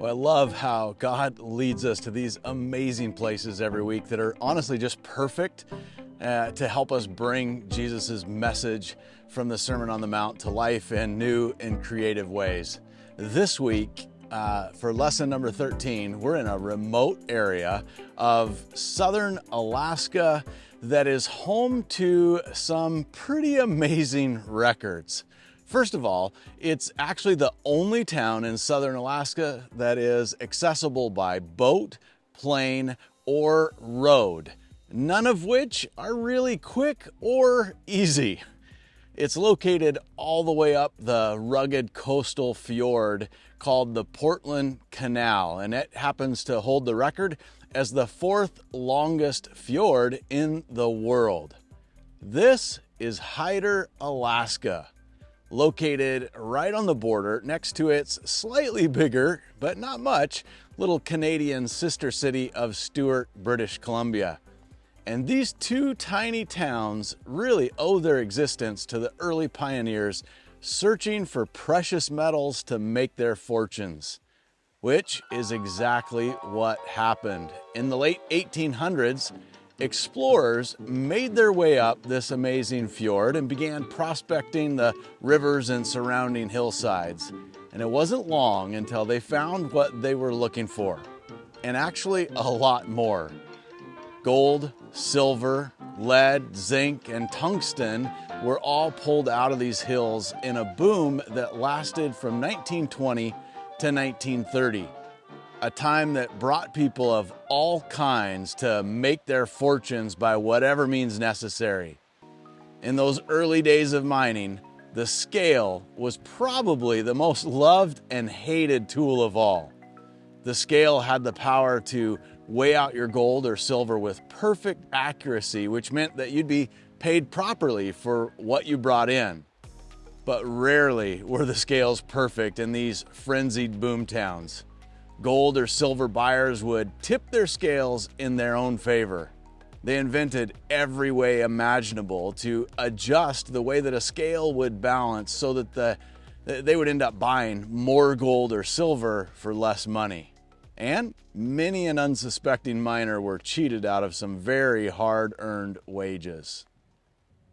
Well, I love how God leads us to these amazing places every week that are honestly just perfect to help us bring Jesus's message from the Sermon on the Mount to life in new and creative ways. This week, for lesson number 13, we're in a remote area of southern Alaska that is home to some pretty amazing records. First of all, it's actually the only town in southern Alaska that is accessible by boat, plane, or road, none of which are really quick or easy. It's located all the way up the rugged coastal fjord called the Portland Canal, and it happens to hold the record as the fourth longest fjord in the world. This is Hyder, Alaska, located right on the border next to its slightly bigger, but not much, little Canadian sister city of Stewart, British Columbia. And these two tiny towns really owe their existence to the early pioneers searching for precious metals to make their fortunes, which is exactly what happened. In the late 1800s, explorers made their way up this amazing fjord and began prospecting the rivers and surrounding hillsides. And it wasn't long until they found what they were looking for, and actually a lot more. Gold, silver, lead, zinc, and tungsten were all pulled out of these hills in a boom that lasted from 1920 to 1930. A time that brought people of all kinds to make their fortunes by whatever means necessary. In those early days of mining, the scale was probably the most loved and hated tool of all. The scale had the power to weigh out your gold or silver with perfect accuracy, which meant that you'd be paid properly for what you brought in. But rarely were the scales perfect in these frenzied boom towns. Gold or silver buyers would tip their scales in their own favor. They invented every way imaginable to adjust the way that a scale would balance so that they would end up buying more gold or silver for less money. And many an unsuspecting miner were cheated out of some very hard-earned wages.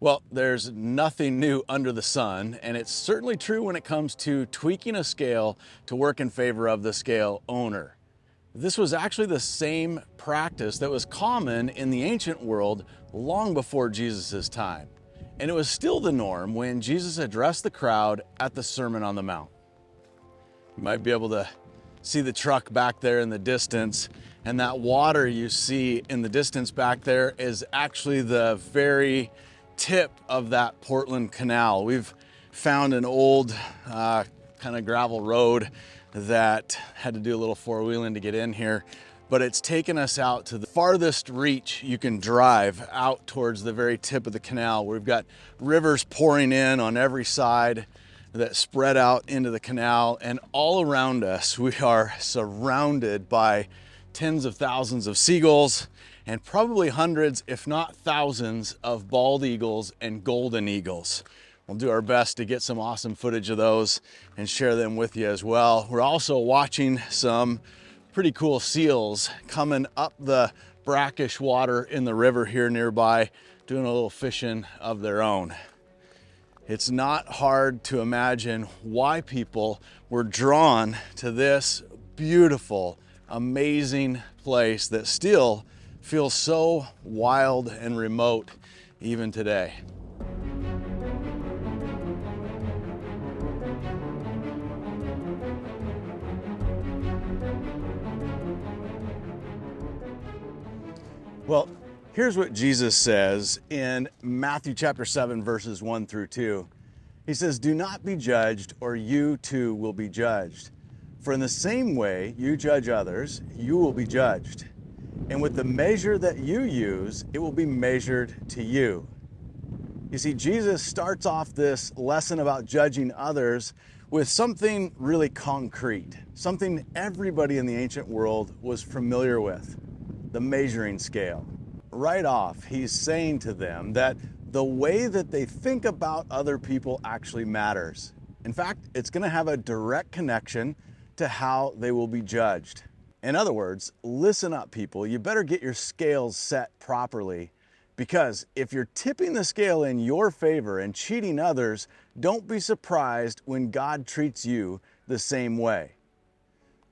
Well, there's nothing new under the sun, and it's certainly true when it comes to tweaking a scale to work in favor of the scale owner. This was actually the same practice that was common in the ancient world long before Jesus' time. And it was still the norm when Jesus addressed the crowd at the Sermon on the Mount. You might be able to see the truck back there in the distance, and that water you see in the distance back there is actually the very tip of that Portland Canal. We've found an old kind of gravel road that had to do a little four-wheeling to get in here, but it's taken us out to the farthest reach you can drive out towards the very tip of the canal. We've got rivers pouring in on every side that spread out into the canal, and all around us we are surrounded by tens of thousands of seagulls and probably hundreds, if not thousands, of bald eagles and golden eagles. We'll do our best to get some awesome footage of those and share them with you as well. We're also watching some pretty cool seals coming up the brackish water in the river here nearby, doing a little fishing of their own. It's not hard to imagine why people were drawn to this beautiful, amazing place that still feels so wild and remote even today. Well, here's what Jesus says in Matthew chapter 7, verses 1 through 2. He says, "Do not be judged, or you too will be judged. For in the same way you judge others, you will be judged. And with the measure that you use, it will be measured to you." You see, Jesus starts off this lesson about judging others with something really concrete, something everybody in the ancient world was familiar with, the measuring scale. Right off, he's saying to them that the way that they think about other people actually matters. In fact, it's going to have a direct connection to how they will be judged. In other words, listen up, people. You better get your scales set properly, because if you're tipping the scale in your favor and cheating others, don't be surprised when God treats you the same way.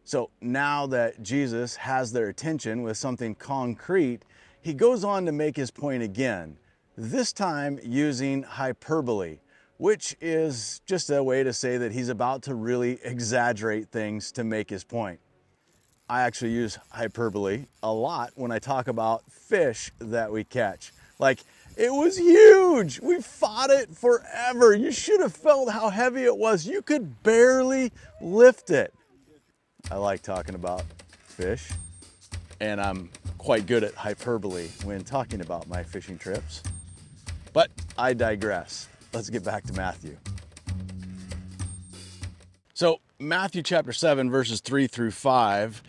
So now that Jesus has their attention with something concrete, he goes on to make his point again, this time using hyperbole, which is just a way to say that he's about to really exaggerate things to make his point. I actually use hyperbole a lot when I talk about fish that we catch. Like, it was huge. We fought it forever. You should have felt how heavy it was. You could barely lift it. I like talking about fish, and I'm quite good at hyperbole when talking about my fishing trips. But I digress. Let's get back to Matthew. So Matthew chapter 7, verses 3 through 5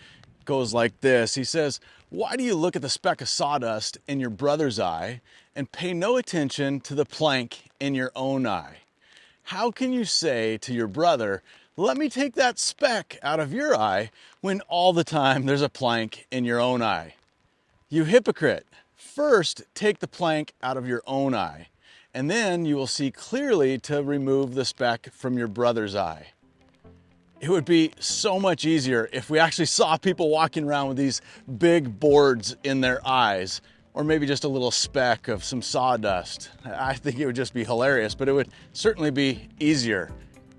goes like this. He says, "Why do you look at the speck of sawdust in your brother's eye and pay no attention to the plank in your own eye? How can you say to your brother, 'Let me take that speck out of your eye,' when all the time there's a plank in your own eye? You hypocrite, first take the plank out of your own eye, and then you will see clearly to remove the speck from your brother's eye." It would be so much easier if we actually saw people walking around with these big boards in their eyes, or maybe just a little speck of some sawdust. I think it would just be hilarious, but it would certainly be easier.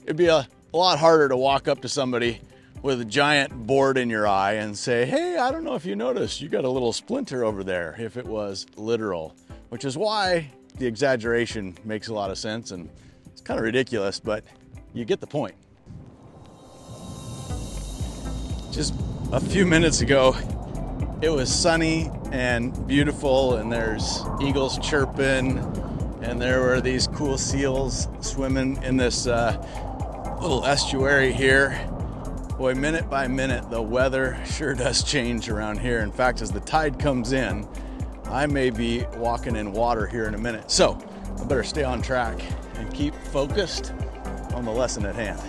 It'd be a lot harder to walk up to somebody with a giant board in your eye and say, "Hey, I don't know if you noticed, you got a little splinter over there," if it was literal, which is why the exaggeration makes a lot of sense, and it's kind of ridiculous, but you get the point. Just a few minutes ago, it was sunny and beautiful, and there's eagles chirping, and there were these cool seals swimming in this little estuary here. Boy, minute by minute, the weather sure does change around here. In fact, as the tide comes in, I may be walking in water here in a minute. So I better stay on track and keep focused on the lesson at hand.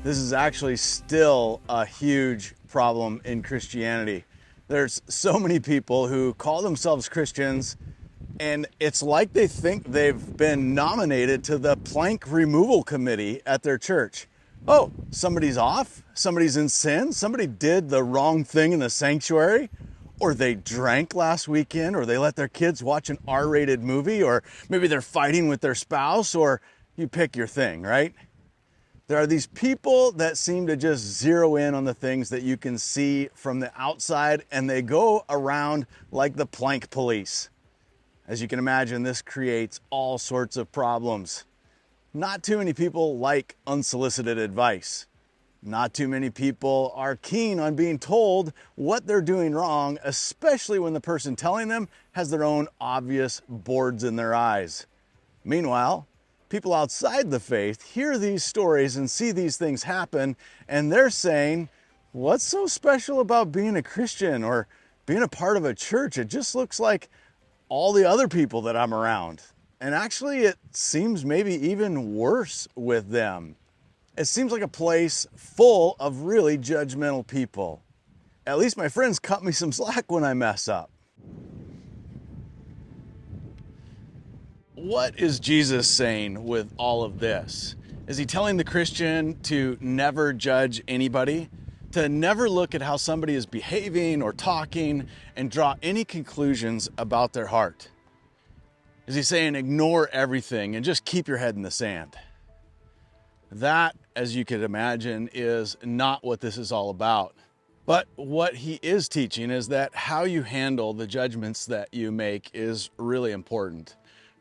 This is actually still a huge problem in Christianity. There's so many people who call themselves Christians, and it's like they think they've been nominated to the plank removal committee at their church. Oh, somebody's off, somebody's in sin, somebody did the wrong thing in the sanctuary, or they drank last weekend, or they let their kids watch an R-rated movie, or maybe they're fighting with their spouse, or you pick your thing, right? There are these people that seem to just zero in on the things that you can see from the outside, and they go around like the plank police. As you can imagine, this creates all sorts of problems. Not too many people like unsolicited advice. Not too many people are keen on being told what they're doing wrong, especially when the person telling them has their own obvious boards in their eyes. Meanwhile, people outside the faith hear these stories and see these things happen, and they're saying, "What's so special about being a Christian or being a part of a church? It just looks like all the other people that I'm around." And actually, it seems maybe even worse with them. It seems like a place full of really judgmental people. At least my friends cut me some slack when I mess up. What is Jesus saying with all of this? Is he telling the Christian to never judge anybody? To never look at how somebody is behaving or talking and draw any conclusions about their heart? Is he saying ignore everything and just keep your head in the sand? That, as you could imagine, is not what this is all about. But what he is teaching is that how you handle the judgments that you make is really important.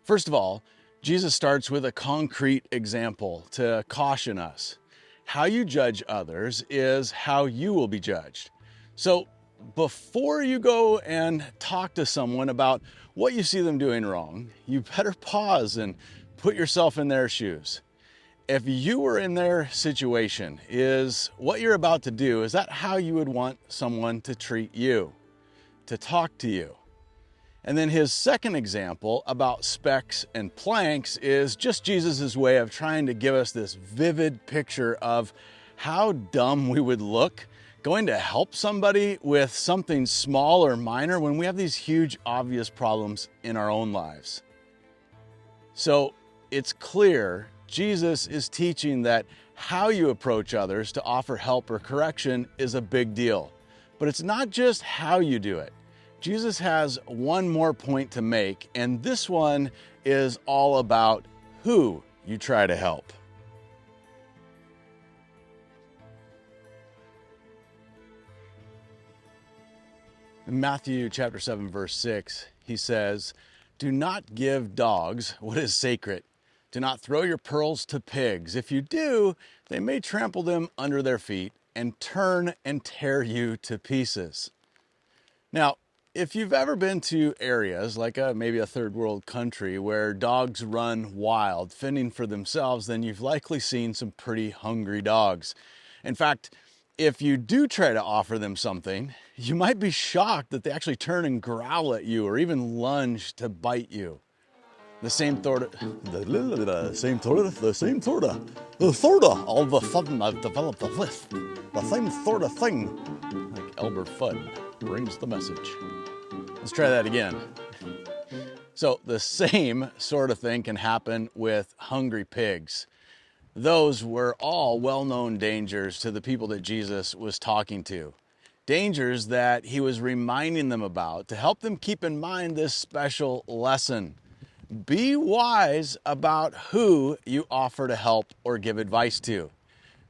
First of all, Jesus starts with a concrete example to caution us. How you judge others is how you will be judged. So before you go and talk to someone about what you see them doing wrong, you better pause and put yourself in their shoes. If you were in their situation, is what you're about to do, is that how you would want someone to treat you, to talk to you? And then his second example about specks and planks is just Jesus's way of trying to give us this vivid picture of how dumb we would look going to help somebody with something small or minor when we have these huge, obvious problems in our own lives. So it's clear Jesus is teaching that how you approach others to offer help or correction is a big deal. But it's not just how you do it. Jesus has one more point to make, and this one is all about who you try to help. In Matthew chapter 7, verse 6, he says, "Do not give dogs what is sacred. Do not throw your pearls to pigs. If you do, they may trample them under their feet and turn and tear you to pieces." Now, if you've ever been to areas like maybe a third world country where dogs run wild, fending for themselves, then you've likely seen some pretty hungry dogs. In fact, if you do try to offer them something, you might be shocked that they actually turn and growl at you or even lunge to bite you. The same sort of, all of a sudden I've developed a list. The same sort of thing. Like Elmer Fudd brings the message. Let's try that again. So the same sort of thing can happen with hungry pigs. Those were all well-known dangers to the people that Jesus was talking to. Dangers that he was reminding them about to help them keep in mind this special lesson. Be wise about who you offer to help or give advice to.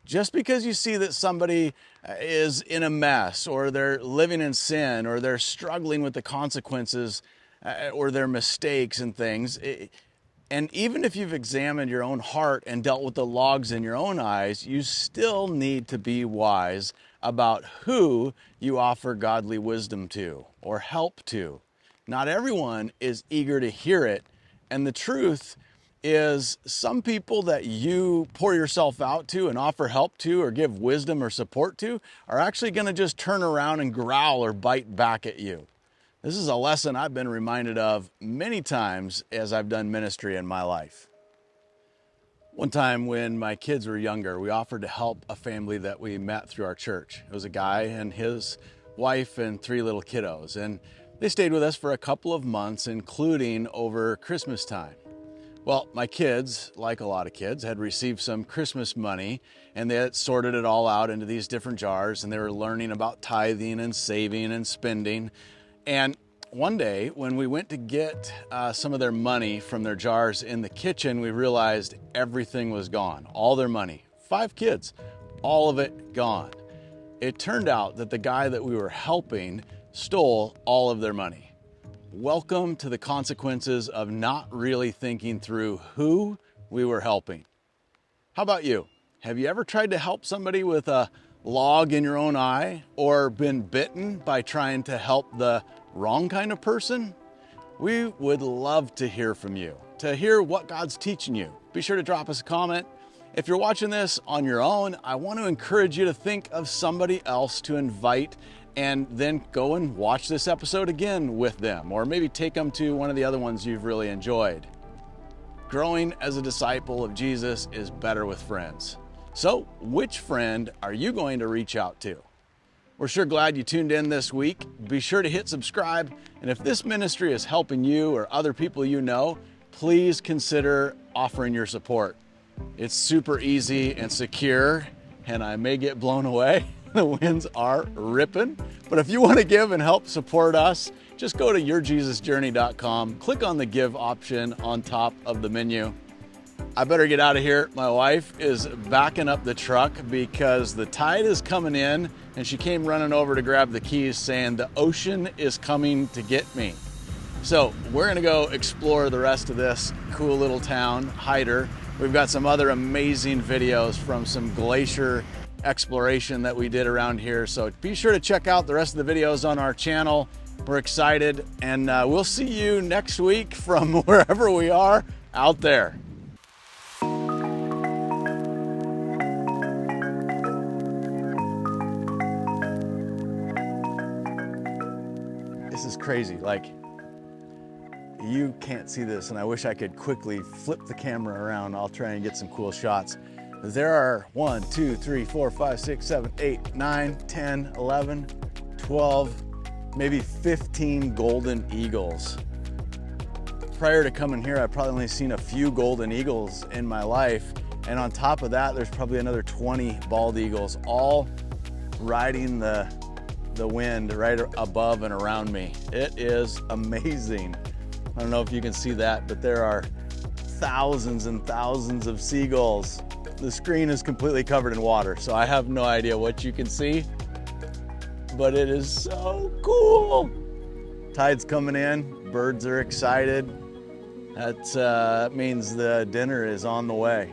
Just because you see that somebody is in a mess or they're living in sin or they're struggling with the consequences or their mistakes and things, and even if you've examined your own heart and dealt with the logs in your own eyes, you still need to be wise about who you offer godly wisdom to or help to. Not everyone is eager to hear it, and the truth is some people that you pour yourself out to and offer help to or give wisdom or support to are actually going to just turn around and growl or bite back at you. This is a lesson I've been reminded of many times as I've done ministry in my life. One time when my kids were younger, we offered to help a family that we met through our church. It was a guy and his wife and 3 little kiddos, and they stayed with us for a couple of months, including over Christmas time. Well, my kids, like a lot of kids, had received some Christmas money, and they had sorted it all out into these different jars, and they were learning about tithing and saving and spending. And one day, when we went to get some of their money from their jars in the kitchen, we realized everything was gone. All their money. 5 kids, all of it gone. It turned out that the guy that we were helping stole all of their money. Welcome to the consequences of not really thinking through who we were helping. How about you? Have you ever tried to help somebody with a log in your own eye or been bitten by trying to help the wrong kind of person? We would love to hear from you, to hear what God's teaching you. Be sure to drop us a comment. If you're watching this on your own, I want to encourage you to think of somebody else to invite and then go and watch this episode again with them, or maybe take them to one of the other ones you've really enjoyed. Growing as a disciple of Jesus is better with friends. So, which friend are you going to reach out to? We're sure glad you tuned in this week. Be sure to hit subscribe, and if this ministry is helping you or other people you know, please consider offering your support. It's super easy and secure, and I may get blown away. The winds are ripping. But if you want to give and help support us, just go to YourJesusJourney.com, click on the give option on top of the menu. I better get out of here. My wife is backing up the truck because the tide is coming in, and she came running over to grab the keys saying the ocean is coming to get me. So we're going to go explore the rest of this cool little town, Hyder. We've got some other amazing videos from some glacier exploration that we did around here. So be sure to check out the rest of the videos on our channel. We're excited, and we'll see you next week from wherever we are out there. This is crazy. Like, you can't see this, and I wish I could quickly flip the camera around. I'll try and get some cool shots. There are 1, 2, 3, 4, 5, 6, 7, 8, 9, 10, 11, 12, maybe 15 golden eagles. Prior to coming here, I've probably only seen a few golden eagles in my life. And on top of that, there's probably another 20 bald eagles, all riding the wind right above and around me. It is amazing. I don't know if you can see that, but there are thousands and thousands of seagulls. The screen is completely covered in water, so I have no idea what you can see, but it is so cool. Tide's coming in, birds are excited. That means the dinner is on the way.